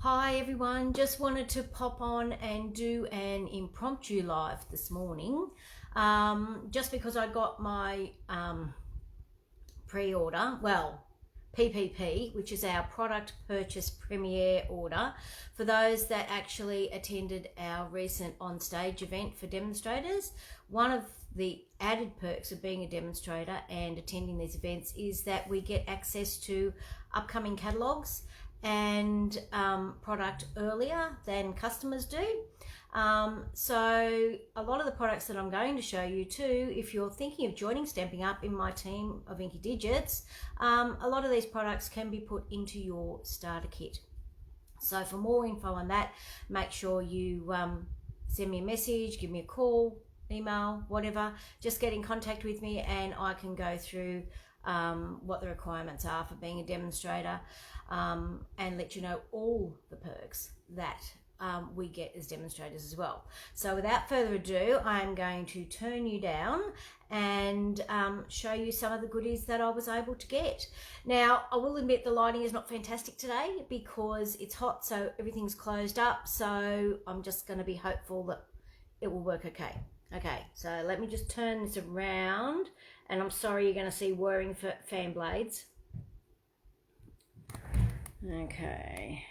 Hi everyone, just wanted to pop on and do an impromptu live this morning just because I got my pre-order, well, PPP, which is our product purchase premiere order for those that actually attended our recent on-stage event for demonstrators. One of the added perks of being a demonstrator and attending these events is that we get access to upcoming catalogues and product earlier than customers do. So a lot of the products that I'm going to show you too, if you're thinking of joining Stamping Up in my team of Inky Digits, a lot of these products can be put into your starter kit. So for more info on that, make sure you send me a message, give me a call, email, whatever. Just get in contact with me and I can go through what the requirements are for being a demonstrator and let you know all the perks that we get as demonstrators as well. So without further ado, I'm going to turn you down and show you some of the goodies that I was able to get. Now, I will admit the lighting is not fantastic today because it's hot, so everything's closed up. So I'm just going to be hopeful that it will work okay. Okay, so let me just turn this around, and I'm sorry you're going to see whirring fan blades. Okay,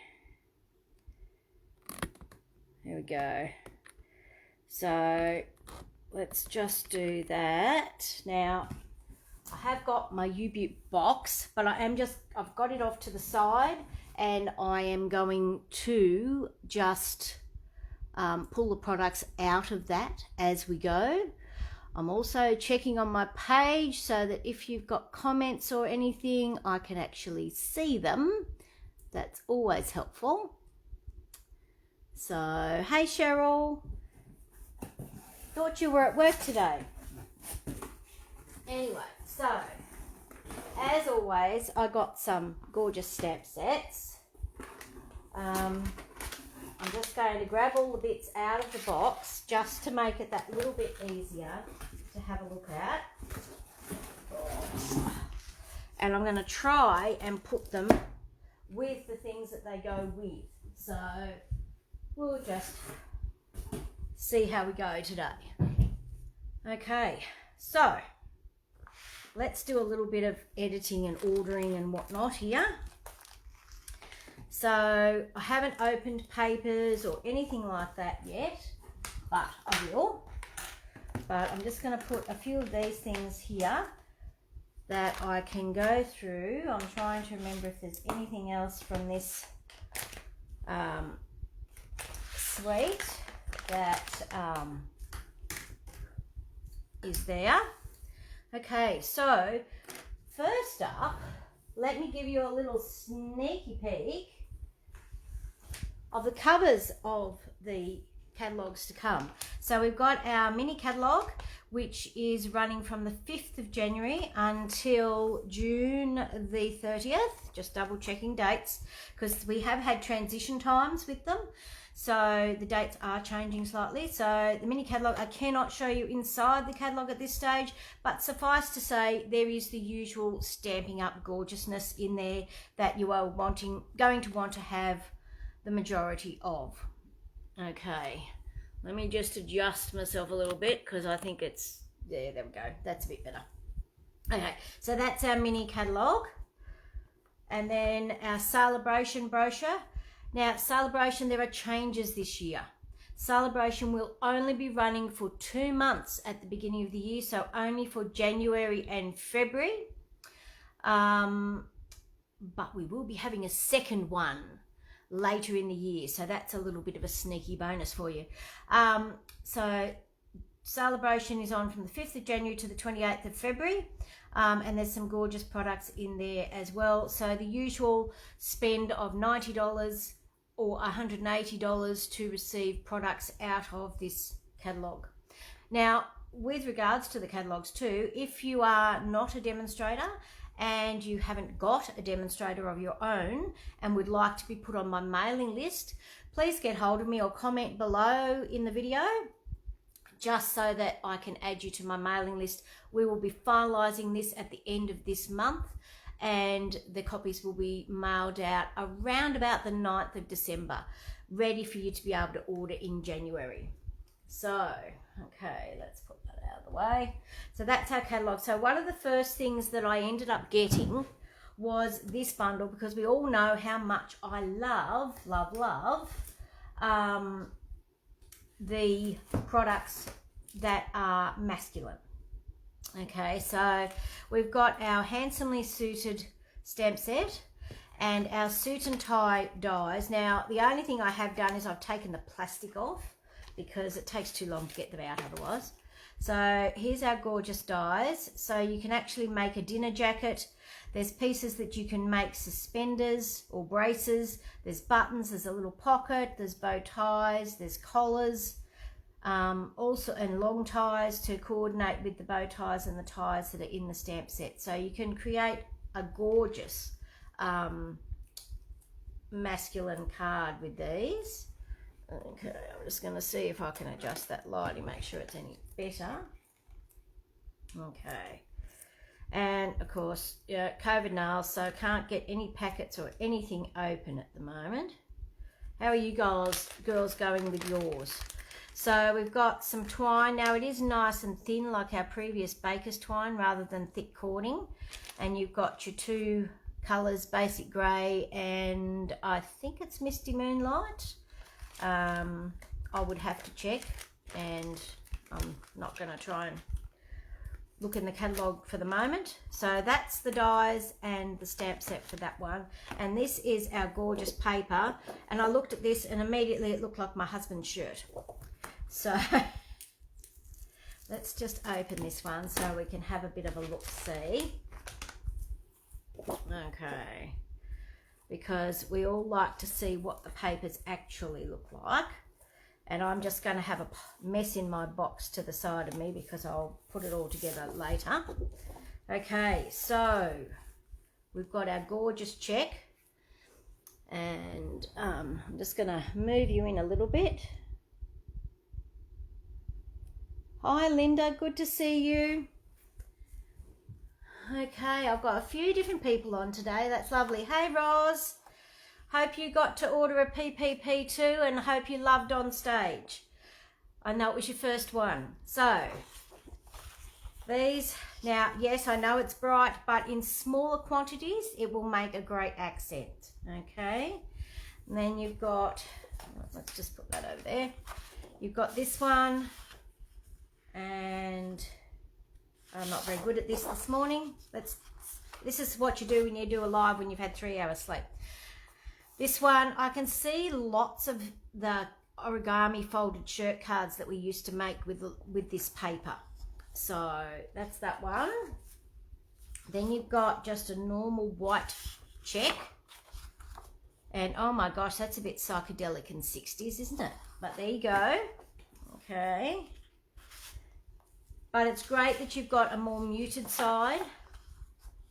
there we go. So let's just do that. Now, I have got my U-Butte box, but I've got it off to the side, and I am going to just pull the products out of that as we go. I'm also checking on my page so that if you've got comments or anything, I can actually see them. That's always helpful. So, hey Cheryl, thought you were at work today. Anyway, so as always, I got some gorgeous stamp sets. I'm just going to grab all the bits out of the box just to make it that little bit easier to have a look at. And I'm going to try and put them with the things that they go with. So we'll just see how we go today. Okay, so let's do a little bit of editing and ordering and whatnot here. So I haven't opened papers or anything like that yet, but I will. But I'm just going to put a few of these things here that I can go through. I'm trying to remember if there's anything else from this suite that is there. Okay, so first up, let me give you a little sneaky peek of the covers of the catalogues to come. So we've got our mini catalogue, which is running from the 5th of January until June the 30th. Just double checking dates because we have had transition times with them. So the dates are changing slightly. So the mini catalogue, I cannot show you inside the catalogue at this stage, but suffice to say there is the usual Stamping Up gorgeousness in there that you are going to want to have the majority of. Okay, let me just adjust myself a little bit because I think it's there we go, that's a bit better. Okay, so that's our mini catalogue, and then our Celebration brochure. Now Celebration, there are changes this year. Celebration will only be running for 2 months at the beginning of the year, so only for January and February, but we will be having a second one later in the year, so that's a little bit of a sneaky bonus for you. So Celebration is on from the 5th of January to the 28th of February, and there's some gorgeous products in there as well. So the usual spend of $90 or $180 to receive products out of this catalogue. Now, with regards to the catalogues too, if you are not a demonstrator and you haven't got a demonstrator of your own and would like to be put on my mailing list, please get hold of me or comment below in the video just so that I can add you to my mailing list. We will be finalising this at the end of this month, and the copies will be mailed out around about the 9th of December, ready for you to be able to order in January. So, okay, let's put that out of the way. So that's our catalogue. So one of the first things that I ended up getting was this bundle, because we all know how much I love the products that are masculine. Okay, so we've got our handsomely suited stamp set and our suit and tie dies. Now, the only thing I have done is I've taken the plastic off because it takes too long to get them out otherwise. So here's our gorgeous dies. So you can actually make a dinner jacket. There's pieces that you can make suspenders or braces. There's buttons, there's a little pocket, there's bow ties, there's collars, also, and long ties to coordinate with the bow ties and the ties that are in the stamp set. So you can create a gorgeous masculine card with these. Okay, I'm just going to see if I can adjust that light and make sure it's any better. Okay. And of course, COVID nails, so I can't get any packets or anything open at the moment. How are you girls going with yours? So we've got some twine. Now it is nice and thin like our previous baker's twine rather than thick cording. And you've got your two colours, basic grey and I think it's Misty Moonlight. I would have to check, and I'm not going to try and look in the catalogue for the moment. So that's the dies and the stamp set for that one. And this is our gorgeous paper. And I looked at this and immediately it looked like my husband's shirt. So let's just open this one so we can have a bit of a look-see. Okay. Because we all like to see what the papers actually look like. And I'm just going to have a mess in my box to the side of me because I'll put it all together later. Okay, so we've got our gorgeous check. And I'm just going to move you in a little bit. Hi Linda, good to see you. Okay, I've got a few different people on today. That's lovely. Hey Roz, hope you got to order a PPP too and hope you loved on stage. I know it was your first one. So these, now yes, I know it's bright, but in smaller quantities it will make a great accent. Okay, and then you've got, let's just put that over there. You've got this one, and I'm not very good at this morning. This is what you do when you do a live when you've had 3 hours sleep. This one, I can see lots of the origami folded shirt cards that we used to make with this paper. So that's that one. Then you've got just a normal white check. And oh my gosh, that's a bit psychedelic in 60s, isn't it? But there you go. Okay. But it's great that you've got a more muted side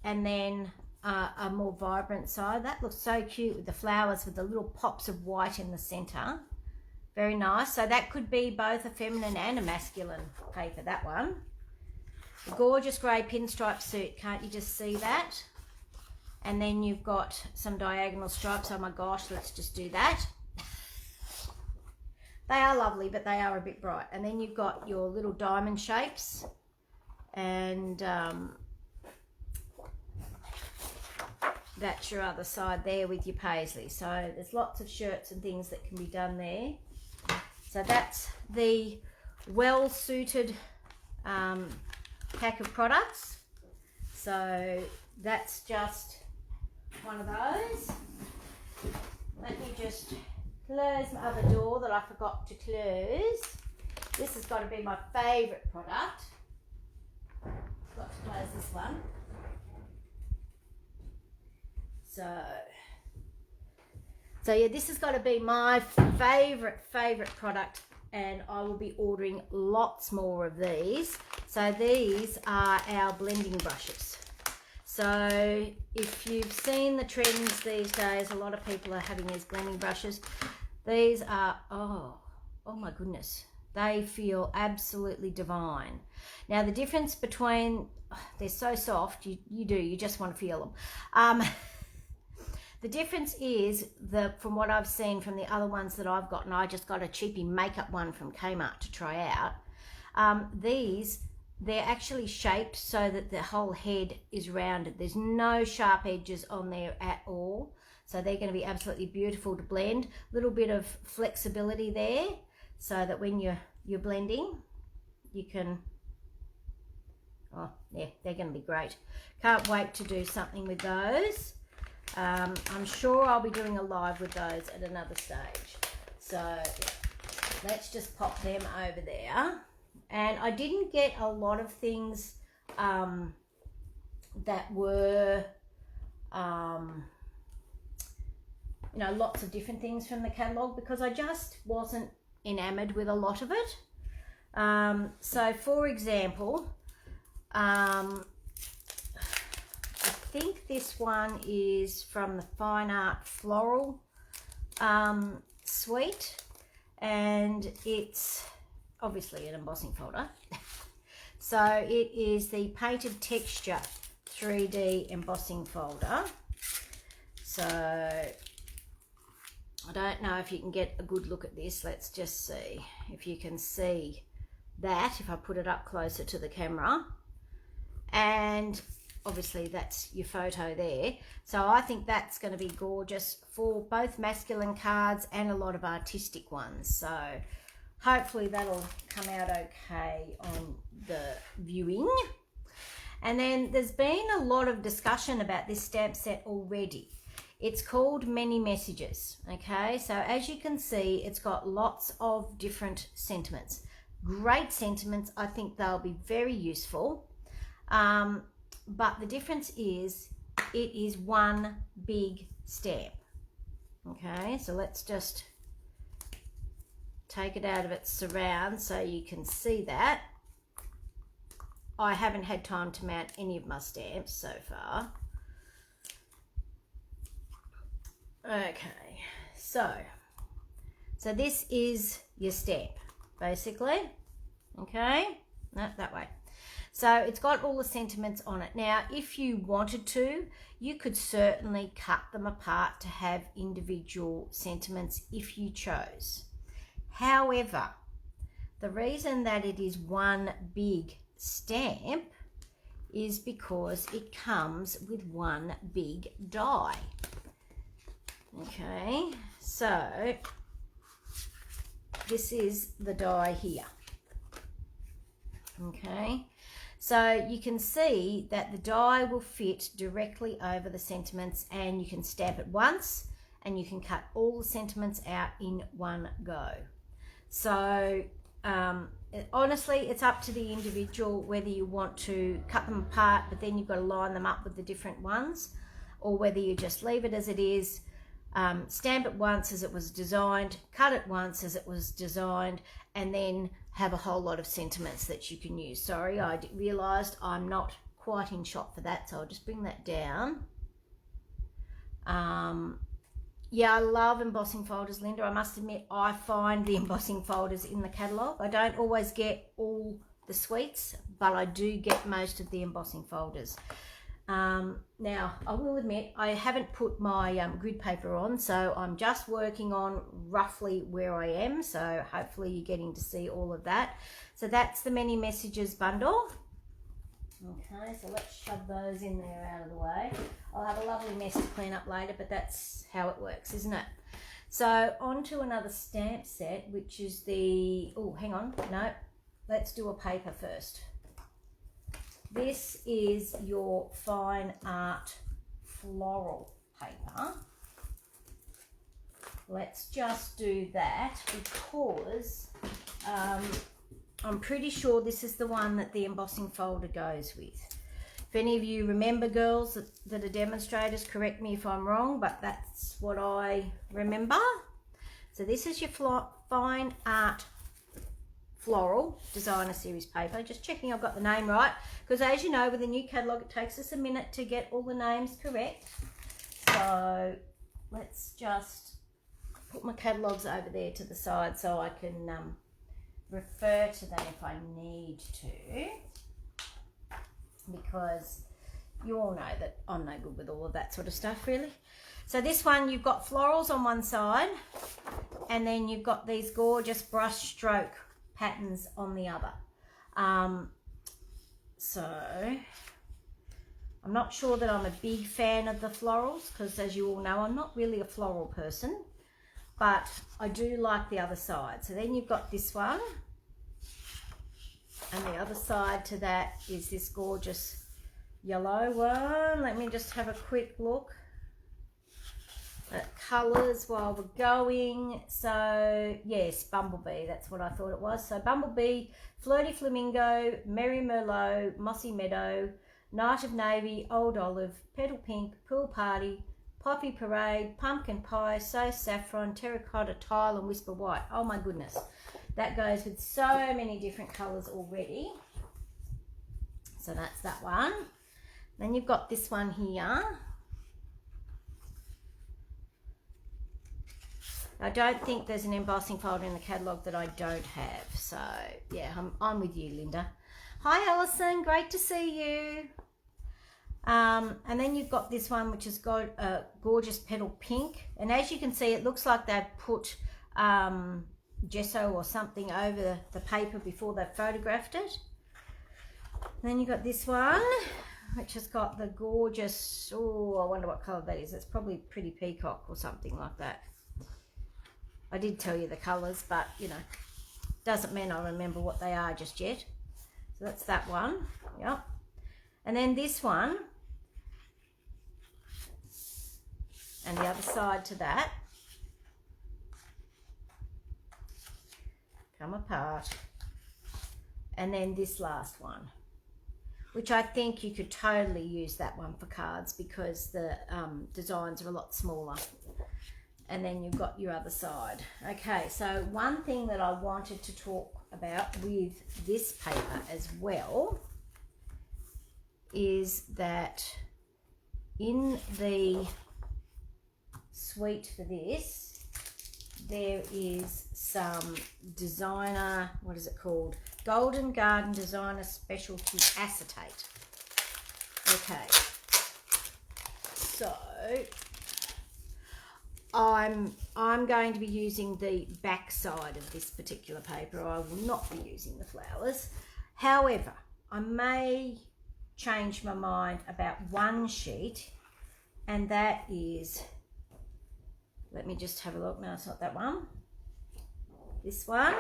and then a more vibrant side. That looks so cute with the flowers with the little pops of white in the center. Very nice. So that could be both a feminine and a masculine paper, that one. The gorgeous grey pinstripe suit. Can't you just see that? And then you've got some diagonal stripes. Oh my gosh, let's just do that. They are lovely, but they are a bit bright. And then you've got your little diamond shapes. And that's your other side there with your paisley. So there's lots of shirts and things that can be done there. So that's the well-suited pack of products. So that's just one of those. Let me just close my other door that I forgot to close. This has got to be my favourite product. Got to close this one. So yeah, this has got to be my favourite product, and I will be ordering lots more of these. So these are our blending brushes. So if you've seen the trends these days, a lot of people are having these blending brushes. These are, oh my goodness. They feel absolutely divine. Now the difference between, they're so soft, you just want to feel them. The difference is, from what I've seen from the other ones that I've gotten, I just got a cheapy makeup one from Kmart to try out. They're actually shaped so that the whole head is rounded. There's no sharp edges on there at all. So they're going to be absolutely beautiful to blend. A little bit of flexibility there so that when you're blending, you can, oh yeah, they're going to be great. Can't wait to do something with those. I'm sure I'll be doing a live with those at another stage. So let's just pop them over there. And I didn't get a lot of things that were, lots of different things from the catalogue, because I just wasn't enamored with a lot of it. So for example, I think this one is from the Fine Art Floral suite, and it's obviously an embossing folder. So it is the Painted Texture 3D embossing folder. So I don't know if you can get a good look at this. Let's just see if you can see that, if I put it up closer to the camera. And obviously that's your photo there. So I think that's going to be gorgeous for both masculine cards and a lot of artistic ones. So hopefully that'll come out okay on the viewing. And then there's been a lot of discussion about this stamp set already. It's called Many Messages, okay? So as you can see, it's got lots of different sentiments. Great sentiments. I think they'll be very useful. But the difference is, it is one big stamp. Okay, so let's just take it out of its surround so you can see that. I haven't had time to mount any of my stamps so far. Okay, so this is your stamp, basically. Okay, no, that way. So it's got all the sentiments on it. Now, if you wanted to, you could certainly cut them apart to have individual sentiments if you chose. However, the reason that it is one big stamp is because it comes with one big die. Okay, so this is the die here. Okay, so you can see that the die will fit directly over the sentiments, and you can stamp it once and you can cut all the sentiments out in one go. So honestly, it's up to the individual whether you want to cut them apart, but then you've got to line them up with the different ones, or whether you just leave it as it is, stamp it once as it was designed, cut it once as it was designed, and then have a whole lot of sentiments that you can use. Sorry, I realised I'm not quite in shot for that, so I'll just bring that down. Yeah, I love embossing folders, Linda. I must admit, I find the embossing folders in the catalogue. I don't always get all the suites, but I do get most of the embossing folders. Now, I will admit, I haven't put my grid paper on, so I'm just working on roughly where I am, so hopefully you're getting to see all of that. So that's the Many Messages bundle. Okay, so let's shove those in there out of the way. I'll have a lovely mess to clean up later, but that's how it works, isn't it? So on to another stamp set, which is the, oh, hang on, no, let's do a paper first. This is your Fine Art Floral paper. Let's just do that because I'm pretty sure this is the one that the embossing folder goes with. If any of you remember, girls, that are demonstrators, correct me if I'm wrong, but that's what I remember. So this is your Fine Art Floral Designer Series paper. Just checking I've got the name right, because as you know, with a new catalogue, it takes us a minute to get all the names correct. So let's just put my catalogues over there to the side so I can refer to them if I need to, because you all know that I'm no good with all of that sort of stuff, really. So this one, you've got florals on one side, and then you've got these gorgeous brush stroke patterns on the other. So I'm not sure that I'm a big fan of the florals, because as you all know, I'm not really a floral person, but I do like the other side. So then you've got this one, and the other side to that is this gorgeous yellow one. Let me just have a quick look at colours while we're going. So yes, Bumblebee, that's what I thought it was. So Bumblebee, Flirty Flamingo, Merry Merlot, Mossy Meadow, Night of Navy, Old Olive, Petal Pink, Pool Party, Poppy Parade, Pumpkin Pie, So Saffron, Terracotta Tile, and Whisper White. Oh my goodness, that goes with so many different colours already. So that's that one. Then you've got this one here. I don't think there's an embossing folder in the catalogue that I don't have. So yeah, I'm with you, Linda. Hi Alison, great to see you. And then you've got this one, which has got a gorgeous petal pink, and as you can see, it looks like they've put gesso or something over the paper before they've photographed it. And then you've got this one, which has got the gorgeous, oh, I wonder what colour that is. It's probably Pretty Peacock or something like that. I did tell you the colours, but you know, doesn't mean I remember what they are just yet. So that's that one, yep. And then this one, and the other side to that, come apart. And then this last one, which I think you could totally use that one for cards, because the designs are a lot smaller. And then you've got your other side. Okay, so one thing that I wanted to talk about with this paper as well is that in the suite for this, there is some designer, what is it called? Golden Garden Designer Specialty Acetate. Okay, so I'm going to be using the back side of this particular paper. I will not be using the flowers. However, I may change my mind about one sheet, and that is, let me just have a look. No, it's not that one. This one,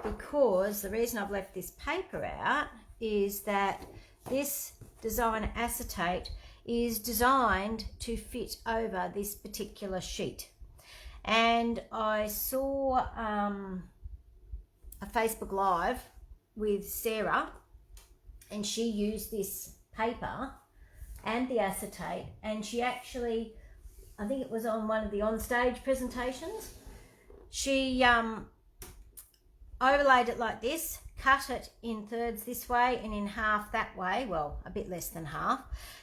because the reason I've left this paper out is that this designer acetate is designed to fit over this particular sheet. And I saw a Facebook Live with Sarah, and she used this paper and the acetate, and she actually, I think it was on one of the on-stage presentations, she overlaid it like this, cut it in thirds this way and in half that way, well, a bit less than half,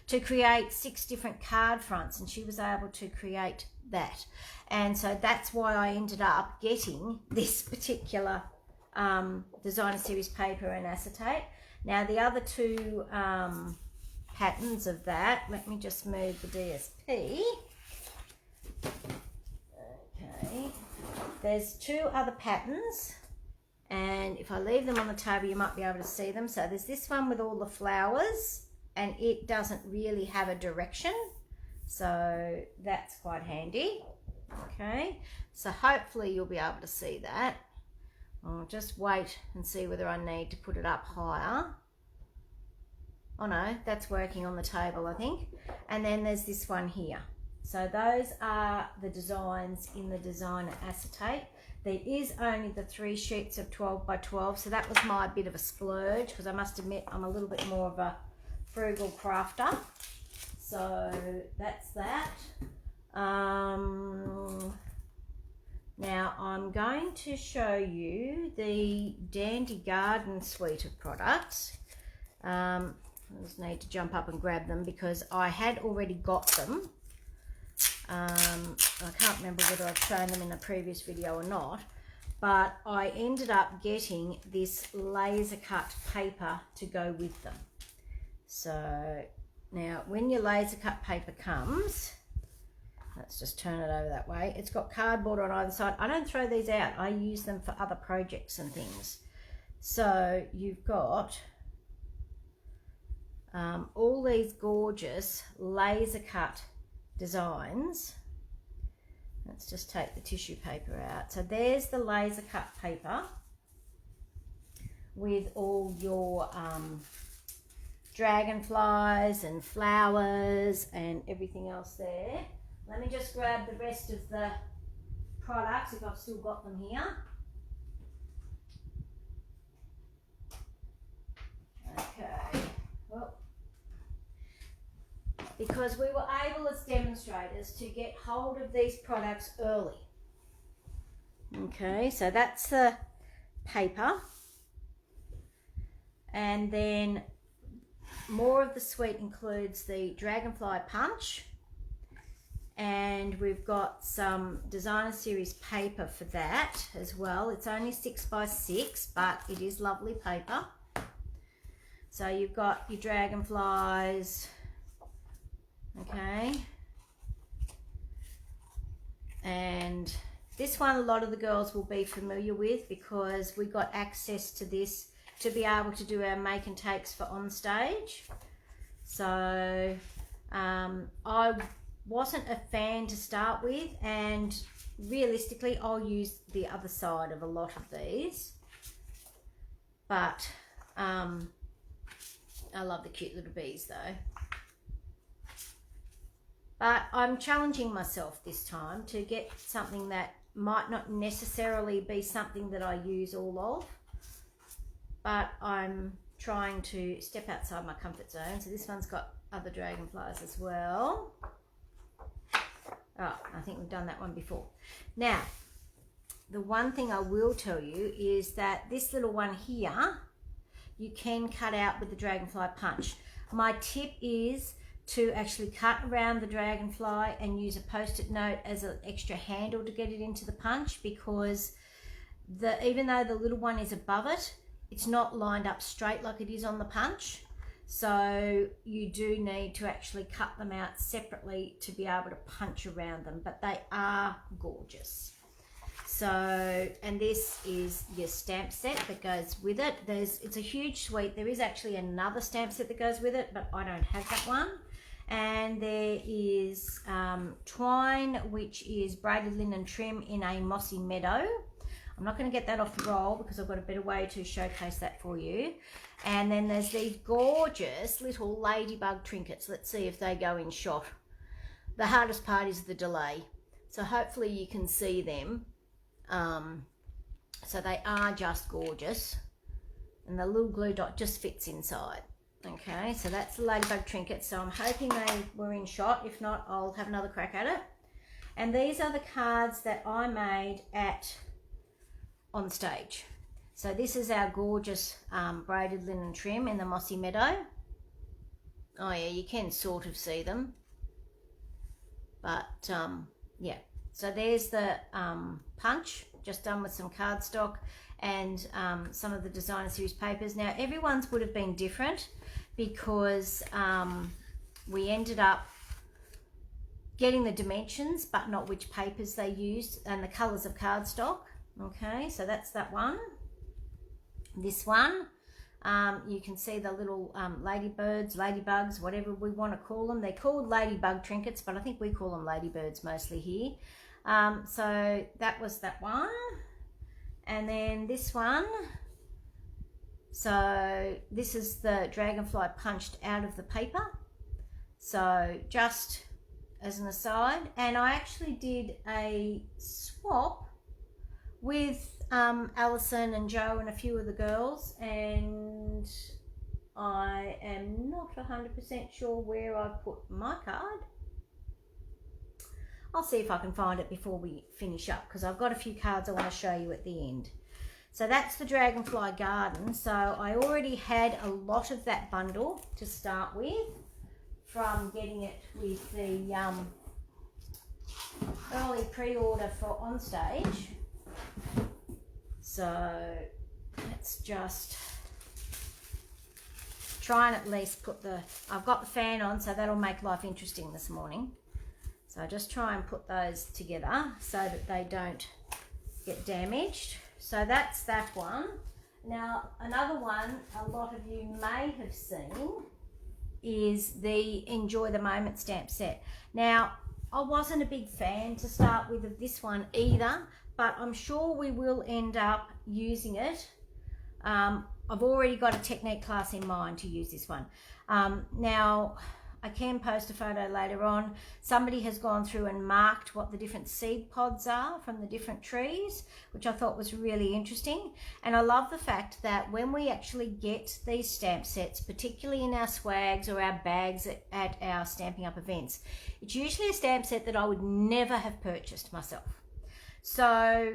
to create 6 different card fronts, and she was able to create that. And so that's why I ended up getting this particular designer series paper and acetate. Now the other 2 patterns of that, let me just move the DSP. Okay, there's 2 other patterns, and if I leave them on the table you might be able to see them. So there's this one with all the flowers, and it doesn't really have a direction, so that's quite handy. Okay, so hopefully you'll be able to see that. I'll just wait and see whether I need to put it up higher. Oh no, that's working on the table, I think. And then there's this one here. So those are the designs in the designer acetate. There is only the 3 sheets of 12 by 12, so that was my bit of a splurge, because I must admit I'm a little bit more of a frugal crafter. So that's that. Now I'm going to show you the Dandy Garden suite of products. I just need to jump up and grab them because I had already got them. I can't remember whether I've shown them in a previous video or not, but I ended up getting this laser cut paper to go with them. So now when your laser cut paper comes, let's just turn it over that way. It's got cardboard on either side. I don't throw these out. I use them for other projects and things. So you've got all these gorgeous laser cut designs. Let's just take the tissue paper out. So there's the laser cut paper with all your dragonflies and flowers and everything else there. Let me just grab the rest of the products if I've still got them here. Okay. Well, because we were able as demonstrators to get hold of these products early. Okay, so that's the paper. And then more of the suite includes the Dragonfly Punch. And we've got some designer series paper for that as well. It's only 6x6, but it is lovely paper. So you've got your dragonflies, okay, and this one a lot of the girls will be familiar with because we got access to this to be able to do our make and takes for on stage. So I wasn't a fan to start with, and realistically I'll use the other side of a lot of these, but I love the cute little bees though. But I'm challenging myself this time to get something that might not necessarily be something that I use all of, but I'm trying to step outside my comfort zone. So this one's got other dragonflies as well. Oh, I think we've done that one before. Now, the one thing I will tell you is that this little one here, you can cut out with the Dragonfly Punch. My tip is to actually cut around the dragonfly and use a post-it note as an extra handle to get it into the punch, because even though the little one is above it, it's not lined up straight like it is on the punch. So you do need to actually cut them out separately to be able to punch around them, but they are gorgeous. So, and this is your stamp set that goes with it. It's a huge suite. There is actually another stamp set that goes with it, but I don't have that one. And there is twine, which is braided linen trim in a mossy meadow. I'm not going to get that off the roll because I've got a better way to showcase that for you. And then there's these gorgeous little ladybug trinkets. Let's see if they go in shot. The hardest part is the delay. So hopefully you can see them. So they are just gorgeous. And the little glue dot just fits inside. Okay, so that's the ladybug trinket. So I'm hoping they were in shot. If not, I'll have another crack at it. And these are the cards that I made on stage. So this is our gorgeous braided linen trim in the mossy meadow. Oh yeah, you can sort of see them. But yeah, so there's the punch, just done with some cardstock and some of the designer series papers. Now everyone's would have been different because we ended up getting the dimensions but not which papers they used and the colors of cardstock. Okay, so that's that one. This one, you can see the little ladybirds, ladybugs, whatever we want to call them. They're called ladybug trinkets, but I think we call them ladybirds mostly here. So that was that one. And then this one. So this is the dragonfly punched out of the paper. So just as an aside, and I actually did a swap with Alison and Joe and a few of the girls, and I am not 100% sure where I put my card. I'll see if I can find it before we finish up, because I've got a few cards I want to show you at the end. So that's the Dragonfly Garden. So I already had a lot of that bundle to start with from getting it with the early pre-order for on stage. So let's just try and at least put I've got the fan on, so that'll make life interesting this morning. So just try and put those together so that they don't get damaged. So that's that one. Now another one a lot of you may have seen is the Enjoy the Moment stamp set. Now I wasn't a big fan to start with of this one either, but I'm sure we will end up using it. I've already got a technique class in mind to use this one. Now I can post a photo later on. Somebody has gone through and marked what the different seed pods are from the different trees, which I thought was really interesting. And I love the fact that when we actually get these stamp sets, particularly in our swags or our bags at our Stamping Up events, it's usually a stamp set that I would never have purchased myself. So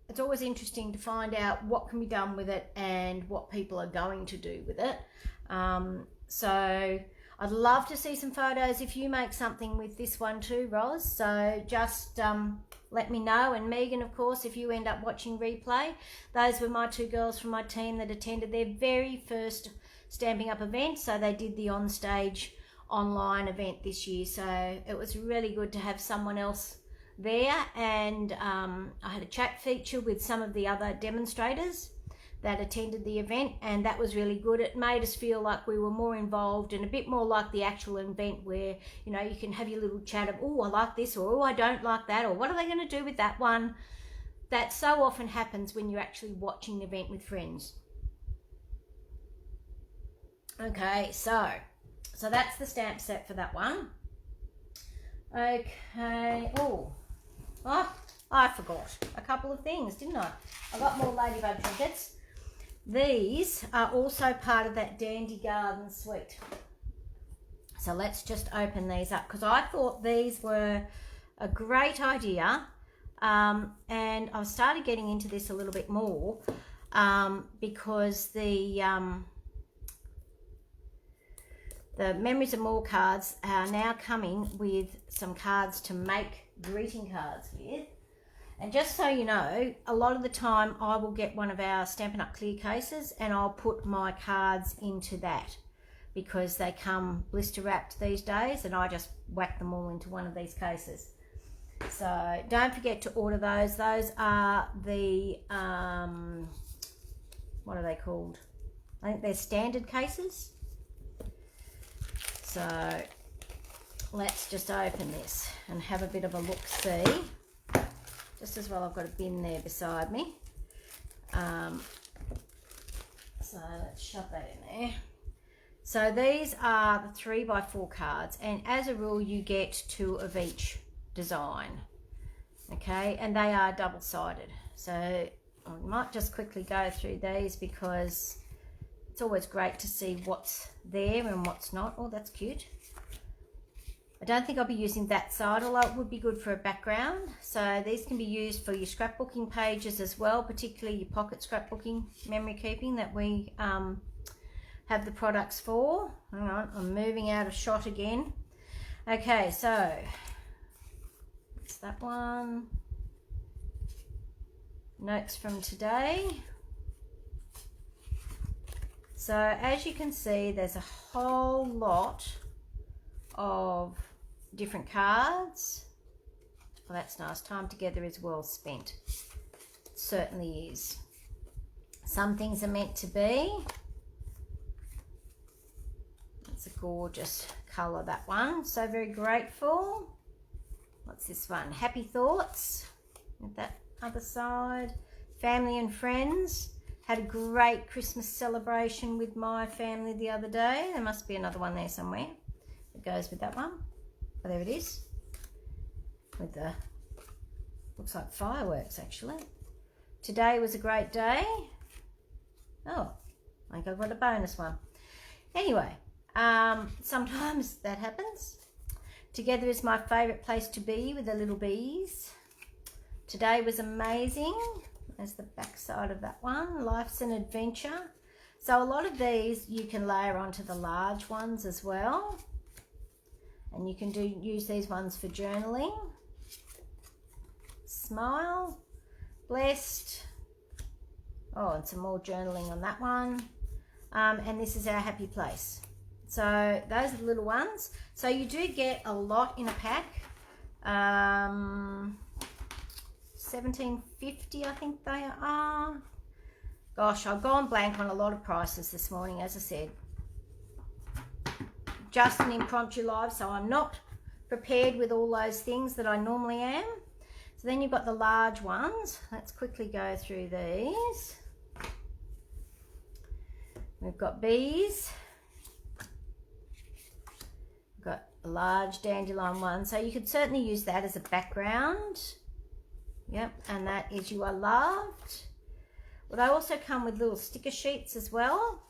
it's always interesting to find out what can be done with it and what people are going to do with it. So I'd love to see some photos if you make something with this one too, Roz. So just let me know. And Megan, of course, if you end up watching replay, those were my two girls from my team that attended their very first Stamping Up event. So they did the on-stage online event this year. So it was really good to have someone else there. And I had a chat feature with some of the other demonstrators that attended the event, and that was really good. It made us feel like we were more involved and a bit more like the actual event where, you know, you can have your little chat of, oh, I like this, or oh, I don't like that, or what are they going to do with that one? That so often happens when you're actually watching the event with friends. Okay, so that's the stamp set for that one. Okay, oh, I forgot a couple of things, didn't I? I got more ladybug trinkets. These are also part of that Dandy Garden suite. So let's just open these up because I thought these were a great idea. And I started getting into this a little bit more because the Memories of More cards are now coming with some cards to make greeting cards with. And just so you know, a lot of the time I will get one of our Stampin' Up! Clear cases and I'll put my cards into that because they come blister wrapped these days and I just whack them all into one of these cases. So don't forget to order those. Those are the, what are they called? I think they're standard cases. So let's just open this and have a bit of a look-see. Just as well, I've got a bin there beside me. So let's shove that in there. So these are the 3x4 cards, and as a rule, you get 2 of each design. Okay, and they are double-sided. So I might just quickly go through these because it's always great to see what's there and what's not. Oh, that's cute. I don't think I'll be using that side, although it would be good for a background. So these can be used for your scrapbooking pages as well, particularly your pocket scrapbooking, memory keeping that we have the products for. Hang on, I'm moving out of shot again. Okay, so that's that one. Notes from today. So as you can see, there's a whole lot of different cards. Well, that's nice. Time together is well spent. It certainly is. Some things are meant to be. It's a gorgeous colour, that one. So very grateful. What's this one? Happy Thoughts. With that other side. Family and friends. Had a great Christmas celebration with my family the other day. There must be another one there somewhere. It goes with that one. Oh, there it is. With the, looks like fireworks actually. Today was a great day. Oh, I think I've got a bonus one. Anyway, sometimes that happens. Together is my favourite place to be with the little bees. Today was amazing. There's the back side of that one. Life's an adventure. So a lot of these you can layer onto the large ones as well. And you can use these ones for journaling. Smile, blessed, Oh, and some more journaling on that one. And this is our happy place. So those are the little ones. So you do get a lot in a pack. $17.50 I think they are. Gosh, I've gone blank on a lot of prices this morning, as I said. Just an impromptu live, so I'm not prepared with all those things that I normally am. So then you've got the large ones. Let's quickly go through these. We've got bees. We've got a large dandelion one. So you could certainly use that as a background. Yep, and that is You Are Loved. Well, they also come with little sticker sheets as well.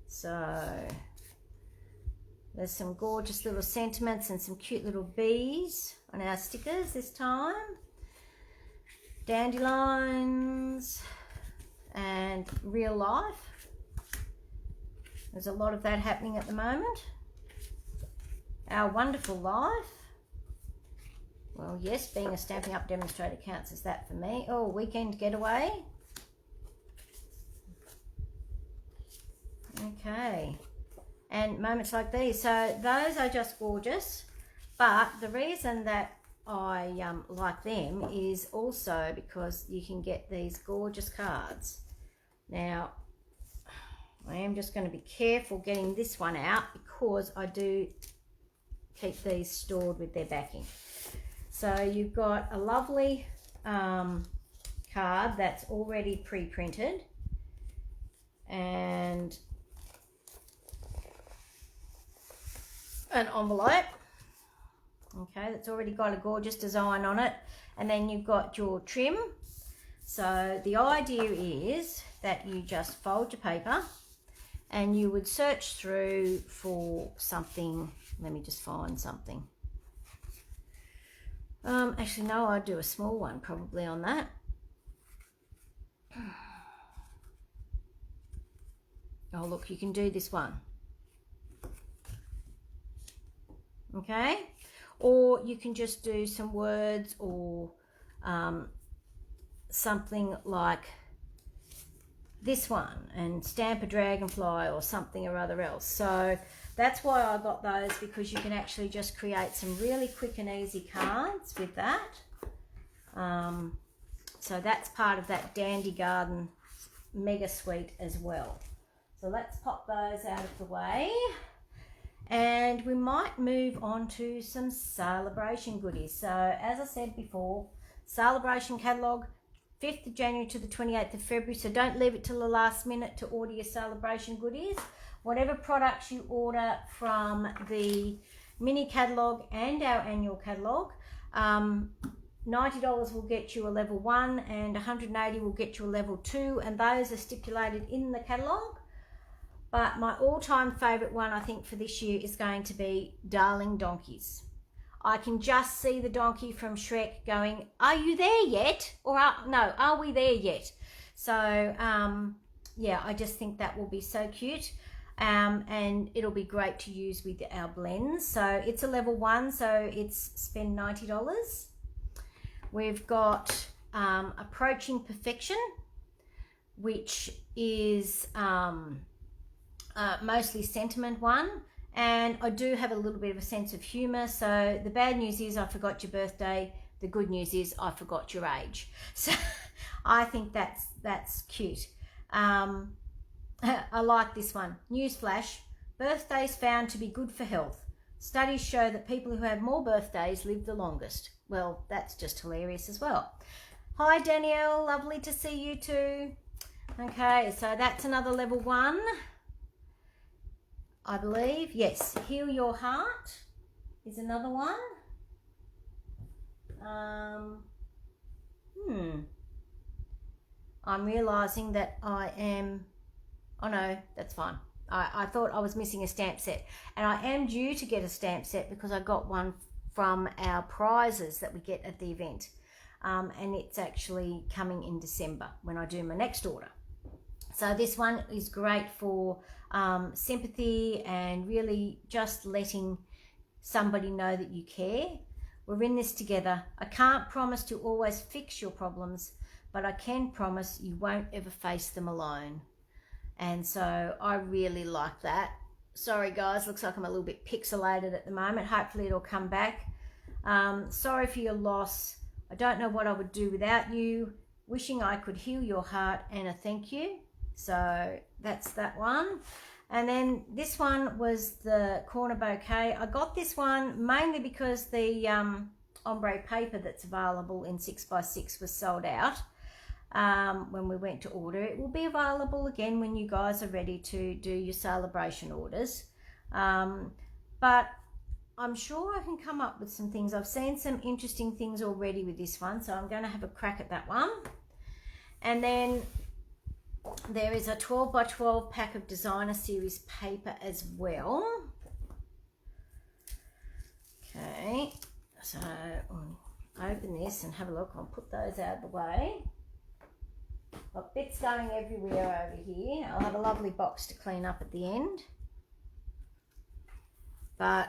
So there's some gorgeous little sentiments and some cute little bees on our stickers this time. Dandelions and real life. There's a lot of that happening at the moment. Our Wonderful Life. Well, yes, being a Stampin' Up demonstrator counts as that for me. Oh, Weekend Getaway. Okay. And Moments Like These. So those are just gorgeous. But the reason that I like them is also because you can get these gorgeous cards. Now, I am just going to be careful getting this one out because I do keep these stored with their backing. So you've got a lovely card that's already pre-printed and an envelope, okay, that's already got a gorgeous design on it, and then you've got your trim. So the idea is that you just fold your paper and you would search through for something. Let me just find something. Actually, no, I'd do a small one probably on that. Oh, look, you can do this one. Okay? Or you can just do some words or something like this one and stamp a dragonfly or something or other else. So that's why I got those, because you can actually just create some really quick and easy cards with that. So that's part of that Dandy Garden Mega Suite as well. So let's pop those out of the way. And we might move on to some celebration goodies. So as I said before, celebration catalogue, 5th of January to the 28th of February. So don't leave it till the last minute to order your celebration goodies. Whatever products you order from the mini catalogue and our annual catalogue, $90 will get you a level 1 and $180 will get you a level 2, and those are stipulated in the catalogue. But my all-time favourite one, I think, for this year is going to be Darling Donkeys. I can just see the donkey from Shrek going, "Are you there yet?" Or no, "Are we there yet?" So, yeah, I just think that will be so cute. And it'll be great to use with our blends. So it's a level 1, so it's spend $90. We've got Approaching Perfection, which is mostly sentiment one, and I do have a little bit of a sense of humour. So the bad news is I forgot your birthday. The good news is I forgot your age. So I think that's cute. I like this one. Newsflash: birthdays found to be good for health. Studies show that people who have more birthdays live the longest. Well, that's just hilarious as well. Hi Danielle, lovely to see you too. Okay, so that's another level 1, I believe. Yes, Heal Your Heart is another one. I'm realising that I am... Oh no, that's fine. I thought I was missing a stamp set. And I am due to get a stamp set because I got one from our prizes that we get at the event. And it's actually coming in December when I do my next order. So this one is great for sympathy and really just letting somebody know that you care. We're in this together. I can't promise to always fix your problems, but I can promise you won't ever face them alone. And so I really like that. Sorry guys, looks like I'm a little bit pixelated at the moment. Hopefully it'll come back. Sorry for your loss. I don't know what I would do without you. Wishing I could heal your heart, and a thank you. So that's that one. And then this one was the corner bouquet. I got this one mainly because the ombre paper that's available in 6x6 was sold out when we went to order. It will be available again when you guys are ready to do your celebration orders. But I'm sure I can come up with some things. I've seen some interesting things already with this one, so I'm going to have a crack at that one. And then there is a 12x12 pack of designer series paper as well. Okay, so I'll open this and have a look. I'll put those out of the way. Got bits going everywhere over here. I'll have a lovely box to clean up at the end. But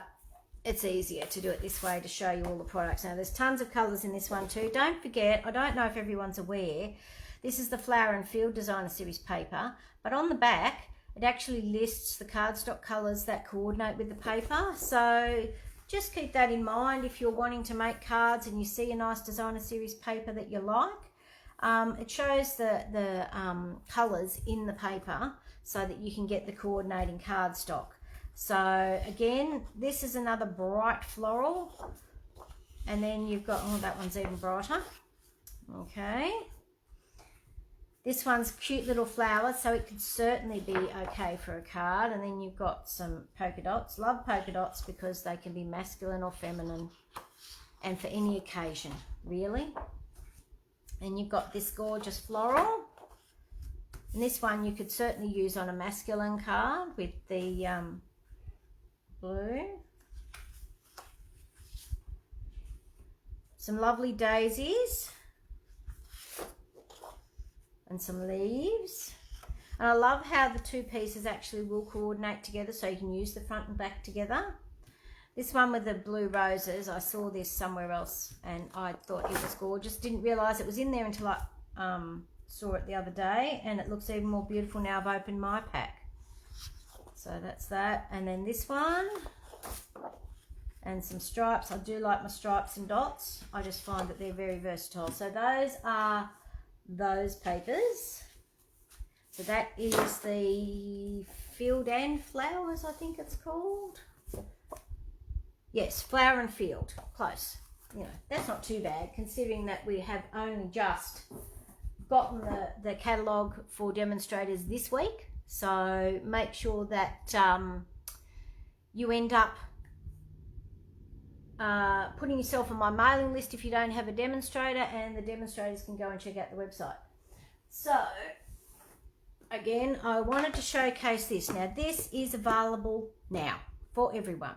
it's easier to do it this way to show you all the products. Now, there's tons of colours in this one too. Don't forget, I don't know if everyone's aware, this is the Flower and Field Designer Series paper, but on the back, it actually lists the cardstock colours that coordinate with the paper. So just keep that in mind if you're wanting to make cards and you see a nice Designer Series paper that you like. It shows the colours in the paper so that you can get the coordinating cardstock. So again, this is another bright floral, and then you've got, oh, that one's even brighter. Okay, this one's cute little flowers, so it could certainly be okay for a card. And then you've got some polka dots. Love polka dots because they can be masculine or feminine and for any occasion, really. And you've got this gorgeous floral, and this one you could certainly use on a masculine card with the blue. Some lovely daisies and some leaves. And I love how the two pieces actually will coordinate together, so you can use the front and back together. This one with the blue roses, I saw this somewhere else and I thought it was gorgeous. Didn't realise it was in there until I saw it the other day, and it looks even more beautiful now I've opened my pack. So that's that. And then this one, and some stripes. I do like my stripes and dots. I just find that they're very versatile. So those are those papers. So that is the Field and Flowers, I think it's called. Yes, Flower and Field. Close. You know, that's not too bad considering that we have only just gotten the catalogue for demonstrators this week. So make sure that you end up putting yourself on my mailing list if you don't have a demonstrator, and the demonstrators can go and check out the website. So again, I wanted to showcase this. Now this is available now for everyone.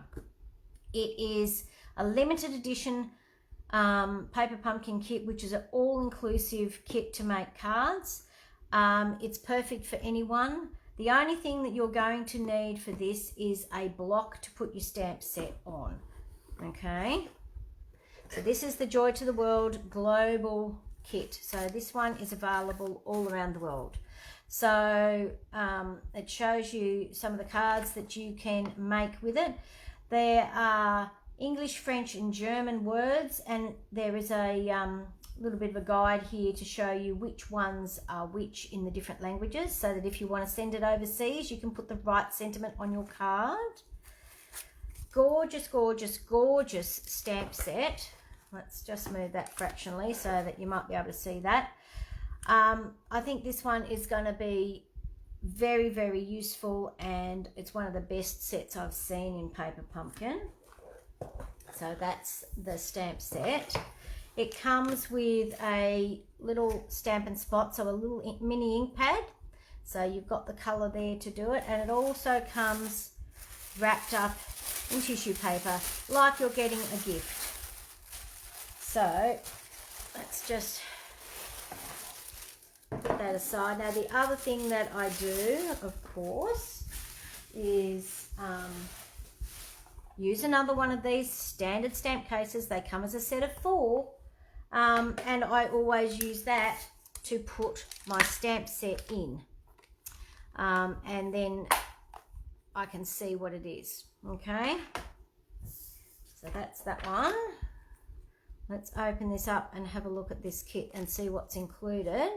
It is a limited edition paper pumpkin kit, which is an all-inclusive kit to make cards. It's perfect for anyone. The only thing that you're going to need for this is a block to put your stamp set on. Okay, so this is the Joy to the World Global Kit. So this one is available all around the world. So it shows you some of the cards that you can make with it. There are English, French and German words, and there is a little bit of a guide here to show you which ones are which in the different languages, so that if you want to send it overseas, you can put the right sentiment on your card. Gorgeous, gorgeous, gorgeous stamp set. Let's just move that fractionally so that you might be able to see that. I think this one is going to be very, very useful, and it's one of the best sets I've seen in Paper Pumpkin. So that's the stamp set. It comes with a little Stamp and Spot, so a little mini ink pad. So you've got the colour there to do it, and it also comes wrapped up in tissue paper like you're getting a gift. So let's just put that aside. Now the other thing that I do, of course, is use another one of these standard stamp cases. They come as a set of 4, and I always use that to put my stamp set in, and then I can see what it is. Okay, so that's that one. Let's open this up and have a look at this kit and see what's included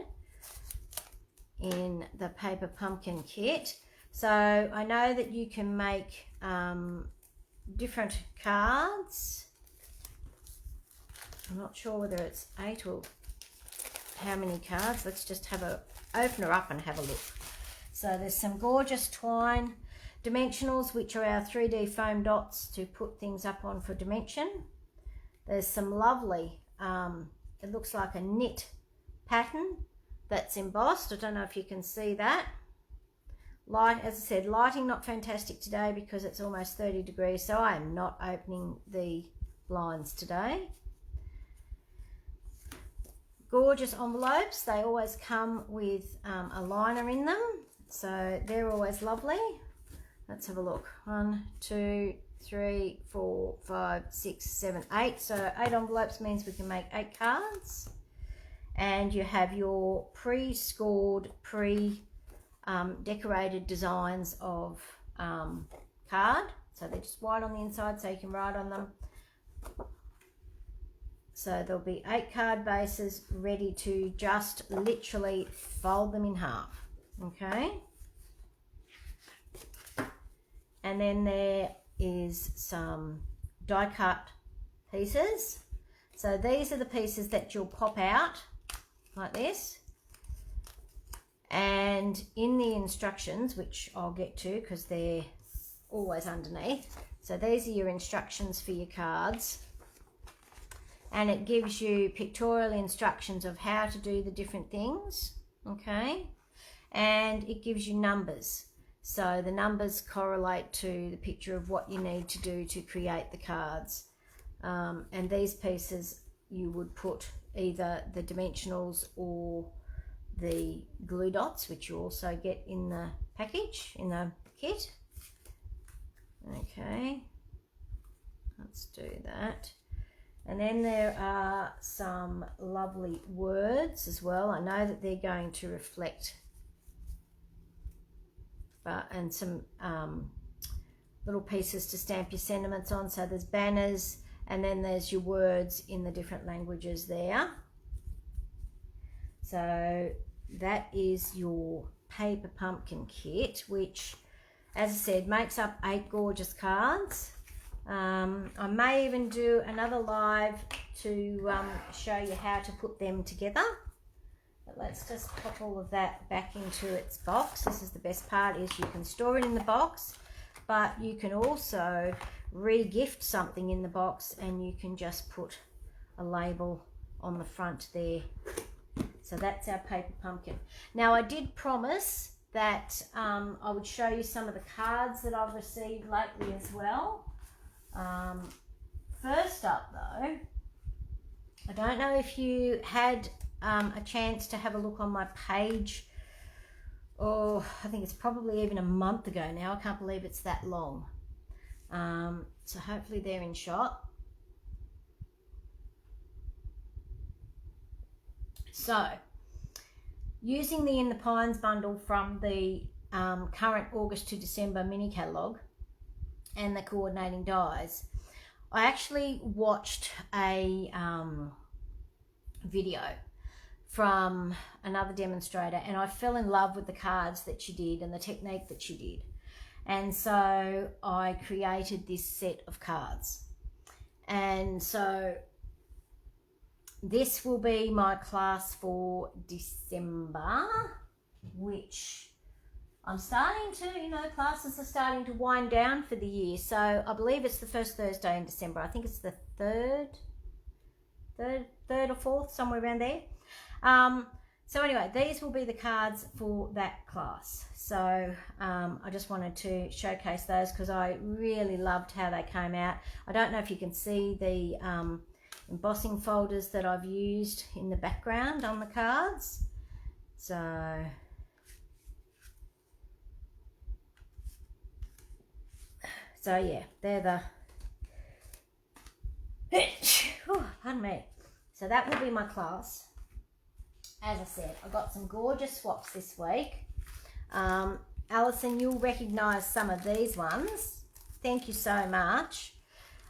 in the paper pumpkin kit. So I know that you can make different cards. I'm not sure whether it's 8 or how many cards. Let's just open her up and have a look. So there's some gorgeous twine dimensionals, which are our 3D foam dots to put things up on for dimension. There's some lovely, it looks like a knit pattern that's embossed. I don't know if you can see that. Light, as I said, lighting not fantastic today because it's almost 30 degrees, so I am not opening the blinds today. Gorgeous envelopes. They always come with a liner in them, so they're always lovely. Let's have a look. 1, 2, 3, 4, 5, 6, 7, 8. So 8 envelopes means we can make 8 cards. And you have your pre-scored, decorated designs of card. So they're just white on the inside, so you can write on them. So there'll be 8 card bases ready to just literally fold them in half. Okay. And then there is some die cut pieces. So these are the pieces that you'll pop out like this. And in the instructions, which I'll get to because they're always underneath. So these are your instructions for your cards. And it gives you pictorial instructions of how to do the different things. Okay. And it gives you numbers. So the numbers correlate to the picture of what you need to do to create the cards. And these pieces you would put either the dimensionals or the glue dots, which you also get in the package, in the kit. Okay, let's do that. And then there are some lovely words as well. I know that they're going to reflect, and some little pieces to stamp your sentiments on. So there's banners, and then there's your words in the different languages there. So that is your paper pumpkin kit, which, as I said, makes up 8 gorgeous cards. I may even do another live to show you how to put them together. But let's just pop all of that back into its box. This is the best part, is you can store it in the box, but you can also re-gift something in the box, and you can just put a label on the front there. So that's our paper pumpkin. Now, I did promise that I would show you some of the cards that I've received lately as well. First up though, I don't know if you had a chance to have a look on my page. Oh, I think it's probably even a month ago now. I can't believe it's that long. So hopefully they're in shot. So, using the In the Pines bundle from the current August to December mini catalogue and the coordinating dies, I actually watched a video from another demonstrator, and I fell in love with the cards that she did and the technique that she did. And so I created this set of cards. And so this will be my class for December, which I'm starting to, classes are starting to wind down for the year. So I believe it's the first Thursday in December. I think it's the third or fourth, somewhere around there. So anyway, these will be the cards for that class. So I just wanted to showcase those because I really loved how they came out. I don't know if you can see the embossing folders that I've used in the background on the cards. So yeah, they're the pardon me. So that will be my class. as I said, I got some gorgeous swaps this week. Alison, you'll recognise some of these ones. Thank you so much.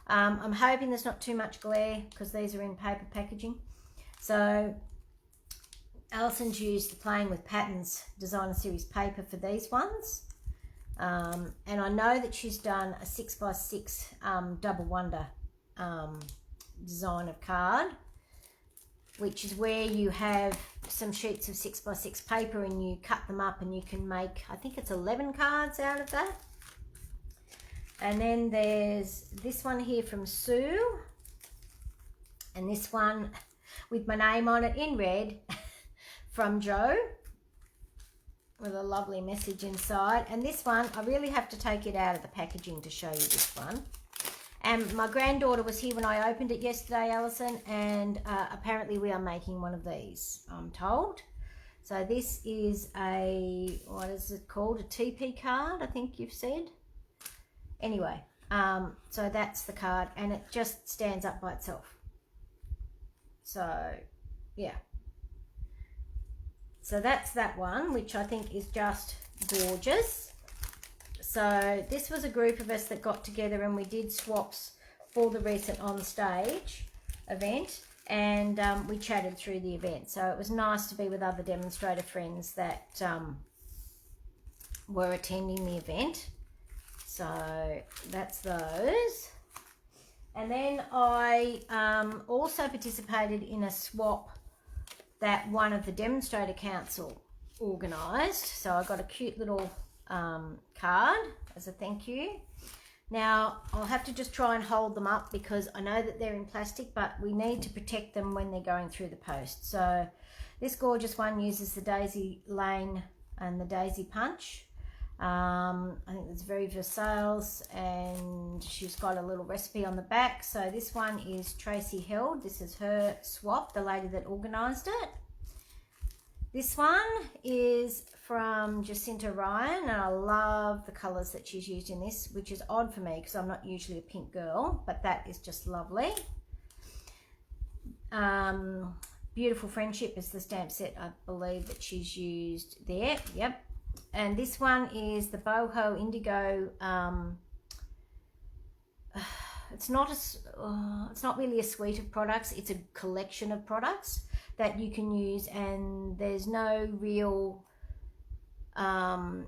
I'm hoping there's not too much glare because these are in paper packaging. So Alison's used the Playing with Patterns Designer Series paper for these ones. And I know that she's done a 6x6 Double Wonder design of card, which is where you have some sheets of 6x6 paper and you cut them up and you can make, I think it's 11 cards out of that. And then there's this one here from Sue, and this one with my name on it in red from Joe, with a lovely message inside. And this one, I really have to take it out of the packaging to show you this one. And my granddaughter was here when I opened it yesterday, Alison, and apparently we are making one of these, I'm told. So this is a, what is it called? A TP card, I think you've said. Anyway, so that's the card, and it just stands up by itself. So, yeah. So that's that one, which I think is just gorgeous. So this was a group of us that got together and we did swaps for the recent On Stage event, and we chatted through the event. So it was nice to be with other demonstrator friends that were attending the event. So that's those. And then I also participated in a swap that one of the Demonstrator Council organised. So I got a cute little card as a thank you. Now I'll have to just try and hold them up because I know that they're in plastic, but we need to protect them when they're going through the post. So this gorgeous one uses the Daisy Lane and the Daisy Punch. I think it's very Versailles, and she's got a little recipe on the back. So this one is Tracy Held. This is her swap, the lady that organised it. This one is from Jacinta Ryan, and I love the colours that she's used in this, which is odd for me because I'm not usually a pink girl, but that is just lovely. Beautiful Friendship is the stamp set I believe that she's used there. Yep. And this one is the Boho Indigo. It's not really a suite of products. It's a collection of products that you can use, and there's no real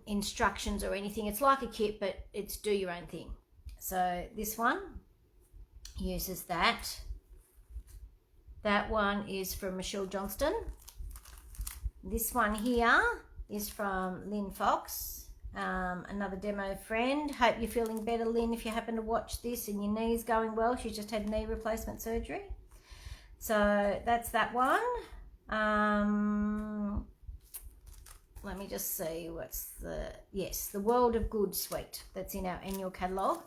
instructions or anything. It's like a kit, but it's do your own thing. So this one uses that. That one is from Michelle Johnston. This one here is from Lynn Fox, another demo friend. Hope you're feeling better, Lynn, if you happen to watch this and your knee's going well. She's just had knee replacement surgery. So that's that one. Let me just see what's the, yes, the World of Good suite that's in our annual catalogue.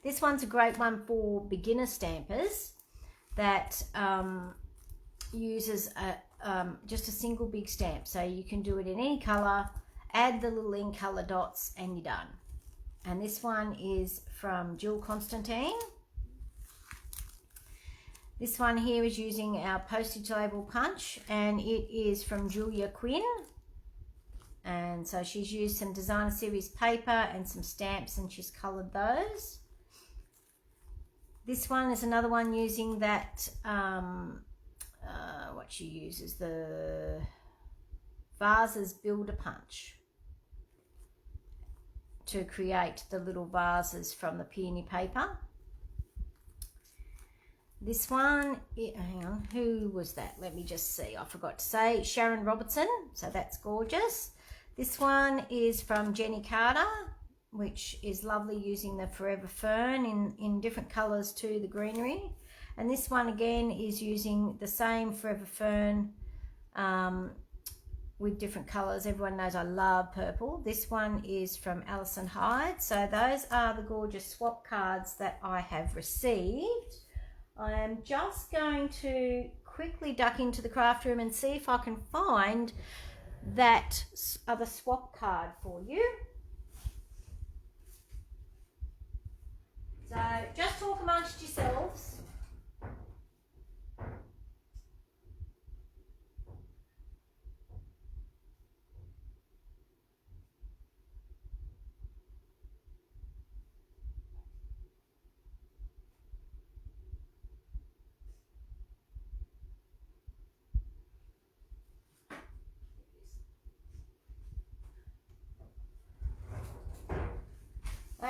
This one's a great one for beginner stampers that uses just a single big stamp. So you can do it in any colour, add the little in colour dots, and you're done. And this one is from Jill Constantine. This one here is using our postage label punch, and it is from Julia Quinn. And so she's used some Designer Series paper and some stamps, and she's coloured those. This one is another one using that, what she uses, the Vases Builder Punch to create the little vases from the peony paper. This one, hang on, who was that? Let me just see, I forgot to say, Sharon Robertson, so that's gorgeous. This one is from Jenny Carter, which is lovely, using the Forever Fern in different colours to the greenery. And this one again is using the same Forever Fern with different colours. Everyone knows I love purple. This one is from Alison Hyde. So those are the gorgeous swap cards that I have received. I am just going to quickly duck into the craft room and see if I can find that other swap card for you. So just talk amongst yourselves.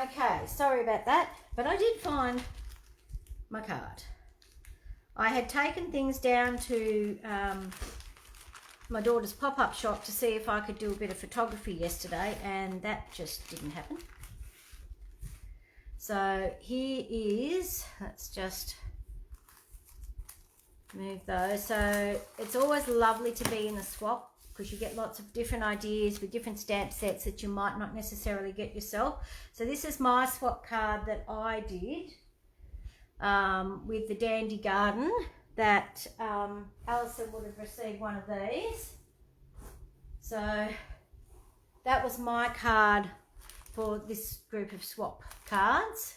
Okay, sorry about that, but I did find my card. I had taken things down to my daughter's pop-up shop to see if I could do a bit of photography yesterday, and that just didn't happen. So here is, let's just move those. So it's always lovely to be in a swap because you get lots of different ideas with different stamp sets that you might not necessarily get yourself. So this is my swap card that I did with the Dandy Garden that Alison would have received one of these. So that was my card for this group of swap cards.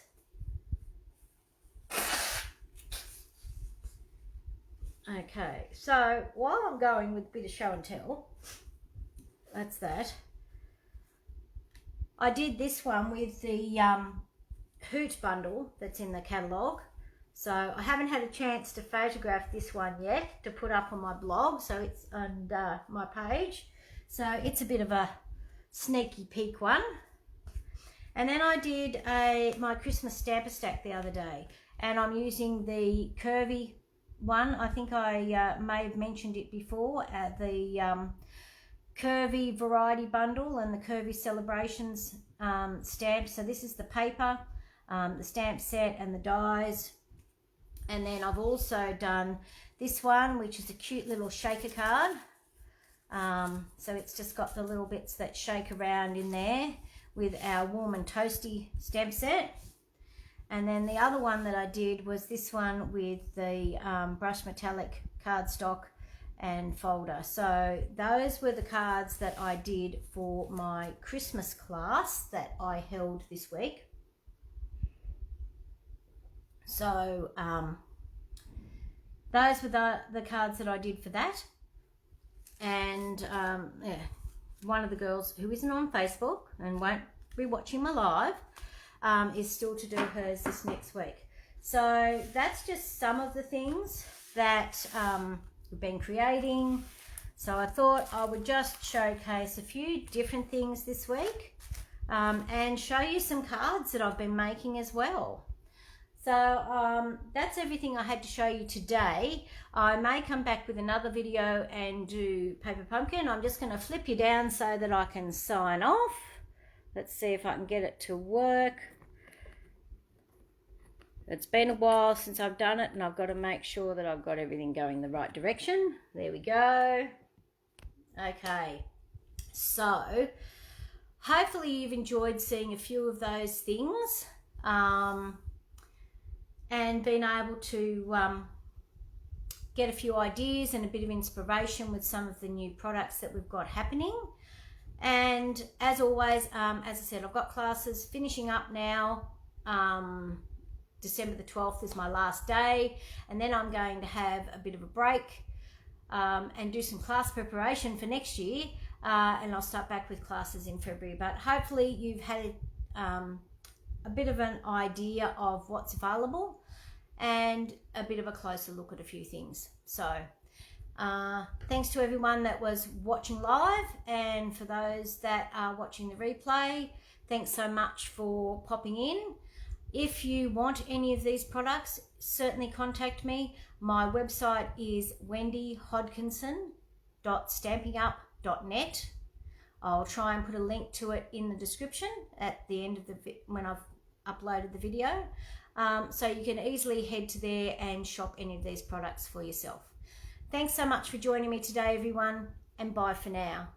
Okay, so while I'm going with a bit of show and tell, that's that. I did this one with the Hoot bundle that's in the catalogue. So I haven't had a chance to photograph this one yet to put up on my blog, so it's on my page. So it's a bit of a sneaky peek one. And then I did my Christmas stamper stack the other day, and I'm using the curvy one. I think I may have mentioned it before, the curvy variety bundle and the curvy celebrations stamps. So this is the paper, the stamp set and the dies. And then I've also done this one, which is a cute little shaker card. So it's just got the little bits that shake around in there with our warm and toasty stamp set. And then the other one that I did was this one with the brush metallic cardstock and folder. So those were the cards that I did for my Christmas class that I held this week. So those were the cards that I did for that. And yeah, one of the girls who isn't on Facebook and won't be watching my live is still to do hers this next week. So that's just some of the things that we've been creating. So I thought I would just showcase a few different things this week and show you some cards that I've been making as well. So that's everything I had to show you today. I may come back with another video and do Paper Pumpkin. I'm just going to flip you down so that I can sign off. Let's see if I can get it to work. It's been a while since I've done it, and I've got to make sure that I've got everything going the right direction. There we go. Okay, so hopefully you've enjoyed seeing a few of those things and been able to get a few ideas and a bit of inspiration with some of the new products that we've got happening. And as always, as I said, I've got classes finishing up now. December the 12th is my last day, and then I'm going to have a bit of a break and do some class preparation for next year, and I'll start back with classes in February. But hopefully you've had a bit of an idea of what's available and a bit of a closer look at a few things. So thanks to everyone that was watching live, and for those that are watching the replay, thanks so much for popping in. If you want any of these products, certainly contact me. My website is wendyhodkinson.stampingup.net. I'll try and put a link to it in the description at the end of when I've uploaded the video. So you can easily head to there and shop any of these products for yourself. Thanks so much for joining me today, everyone, and bye for now.